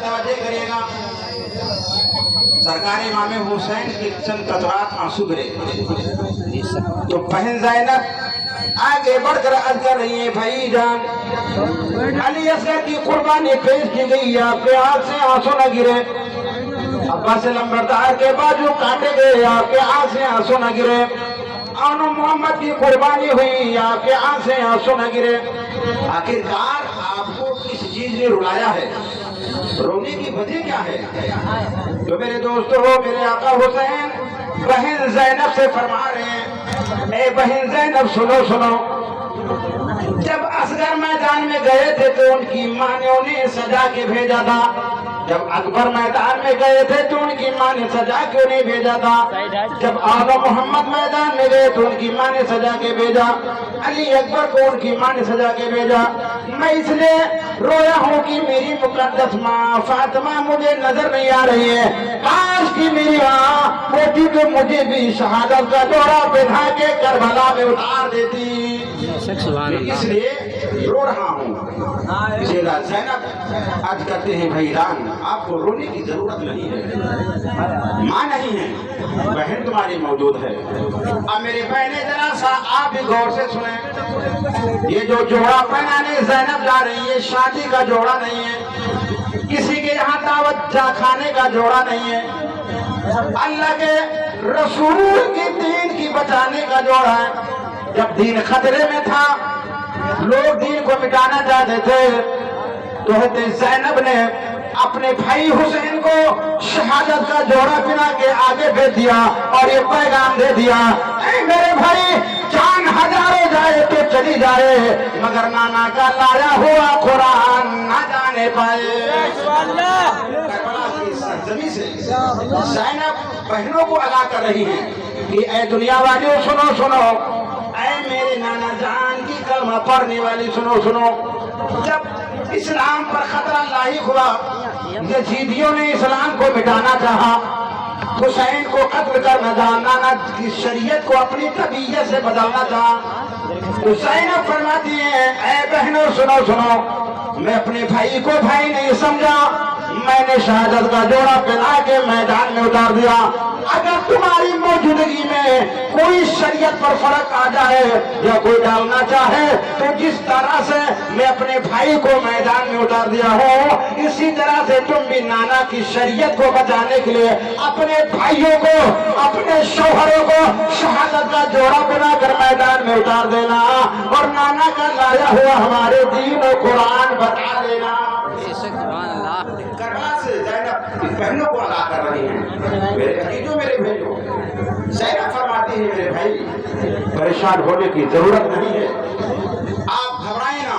توجہ کریے گا. سرکار امام حسین کی چند قطرات آنسو گرے تو بہن زینب آگے بڑھ کر عرض کر رہی ہے بھائی جان علی اصغر کی قربانی پیش کی گئی آپ کے آنکھ سے آنسو نہ گرے. عباس لمبردار کے بازو کاٹے گئے آپ کے آنکھ سے آنسو نہ گرے. آن محمد کی قربانی ہوئی آپ کے آنکھ سے آنسو نہ گرے. آخرکار آپ کو کس چیز نے رلایا ہے؟ رونے کی وجہ کیا ہے؟ تو میرے دوستو میرے آقا حسین بہن زینب سے فرما رہے ہیں اے بہن زینب سنو سنو. جب اصغر میدان میں گئے تھے تو ان کی ماں نے انہیں سجا کے بھیجا تھا. جب اکبر میدان میں گئے تھے تو ان کی ماں نے سجا کے انہیں بھیجا تھا. جب آل محمد میدان میں گئے تو ان کی ماں نے سجا کے بھیجا. علی اکبر کو ان کی ماں نے سجا کے بھیجا. میں اس لیے رویا ہوں کہ میری مقدس ماں فاطمہ مجھے نظر نہیں آ رہی ہے. کاش کی میری ماں ہوتی تو مجھے بھی شہادت کا جوڑا پہنا کے کربلا میں اتار دیتی. اس لیے رو رہا ہوں. زینب آج کہتے ہیں بھائی ران آپ کو رونے کی ضرورت نہیں ہے. ماں نہیں ہے بہن تمہاری موجود ہے. اب میرے بہنیں ذرا سا آپ بھی غور سے سنیں. یہ جو جوڑا پہنانے زینب جا رہی ہے شادی کا جوڑا نہیں ہے. کسی کے یہاں دعوت جا کھانے کا جوڑا نہیں ہے. اللہ کے رسول کے دین کی بچانے کا جوڑا ہے. جب دین خطرے میں تھا لوگ دین کو مٹانا چاہتے تھے تو حضرت زینب نے اپنے بھائی حسین کو شہادت کا جوڑا پہنا کے آگے بھیج دیا اور یہ پیغام دے دیا اے میرے بھائی جان ہزاروں جائے تو چلی جائے مگر نانا کا لایا ہوا قرآن نہ جانے پائے. کربلا کی سرزمین سے زینب بہنوں کو آگاہ کر رہی ہیں کہ اے دنیا والیوں سنو سنو. اے میرے نانا جان کی کلمہ پڑھنے والی سنو سنو. جب اسلام پر خطرہ لاحق ہوا یزیدیوں نے اسلام کو مٹانا چاہا حسین کو قتل کرنا چاہا نانا کی شریعت کو اپنی طبیعت سے بدلنا چاہا. حسین فرماتی ہیں اے بہنوں سنو سنو. میں اپنے بھائی کو بھائی نہیں سمجھا. میں نے شہادت کا جوڑا پہنا کے میدان میں اتار دیا. اگر تمہاری موجودگی میں کوئی شریعت پر فرق آ جائے یا کوئی ڈالنا چاہے تو جس طرح سے میں اپنے بھائی کو میدان میں اتار دیا ہوں اسی طرح سے تم بھی نانا کی شریعت کو بچانے کے لیے اپنے بھائیوں کو اپنے شوہروں کو شہادت کا جوڑا بنا کر میدان میں اتار دینا اور نانا کا لایا ہوا ہمارے دین و قرآن بتا دینا. کربلا سے زینب بہنوں کو آگاہ کر رہی ہیں. میرے عزیزوں میرے بھائیوں زینب فرماتی ہے میرے بھائی پریشان ہونے کی ضرورت نہیں ہے. آپ گھبرائیں نا.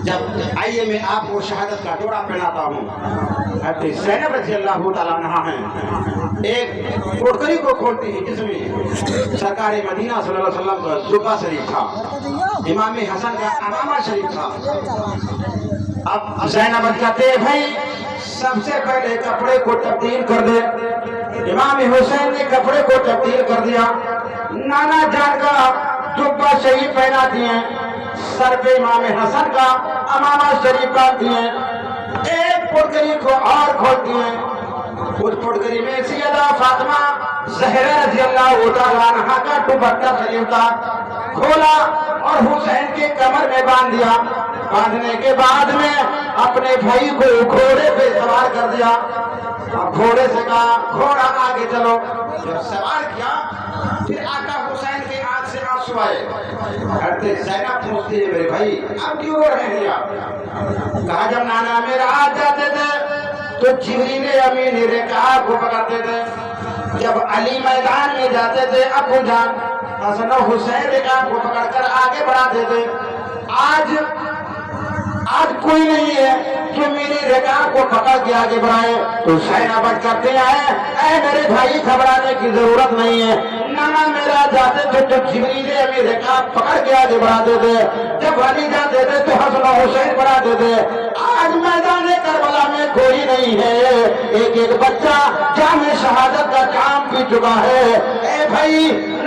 جب آئیے میں آپ کو شہادت کا جوڑا پہناتا ہوں. حضرت زینب رضی اللہ تعالیٰ عنہا ہیں ایک کوٹکری کو کھولتی ہے جس میں سرکار مدینہ صلی اللہ علیہ وسلم کا جبہ شریف تھا امام حسن کا امامہ شریف تھا. اب زینب کہتے ہیں بھائی سب سے پہلے کپڑے کو تبدیل کر دے. امام حسین نے کپڑے کو تبدیل کر دیا. نانا جان کا جبہ شریف پہنا دیے. سر پہ امام حسن کا امامہ شریف باندھتی ہیں. ایک پٹکری کو اور کھولتی ہیں. اس پٹکری میں سیدہ فاطمہ زہرا رضی اللہ تعالیٰ عنہا کا دوپٹہ شریف تھا. کھولا اور حسین کے کمر میں باندھ دیا. باندھنے کے بعد میں اپنے بھائی کو گھوڑے پہ سوار کر دیا. گھوڑے سے کہا گھوڑا آگے چلو. جب سوار کیا پھر آقا حسین کے آنکھ سے آنسو آئے. حضرت زینب پوچھتی ہے میرے بھائی اب کیوں رو رہے ہیں آپ؟ کہا جب نانا میرا آج جاتے تھے تو جبریل امین رکاب کو پکڑتے تھے. جب علی میدان میں جاتے تھے ابو جان حسن و حسین رکاب کو پکڑ کر آگے بڑھاتے تھے. آج کوئی نہیں ہے جو میری رکاب کو پکڑ کے آگے بڑھائے. تو زینب کرتے ہیں اے میرے بھائی گھبرانے کی ضرورت نہیں ہے. نانا میرا جاتے تھے تو جبریل امین رکاب پکڑ کے آگے بڑھاتے تھے. جب علی جاتے تھے تو حسن و حسین بڑھاتے تھے. آج میدان کربلا میں کوئی نہیں ہے. ایک ایک بچہ جام شہادت کا جام پی چکا ہے. اے بھائی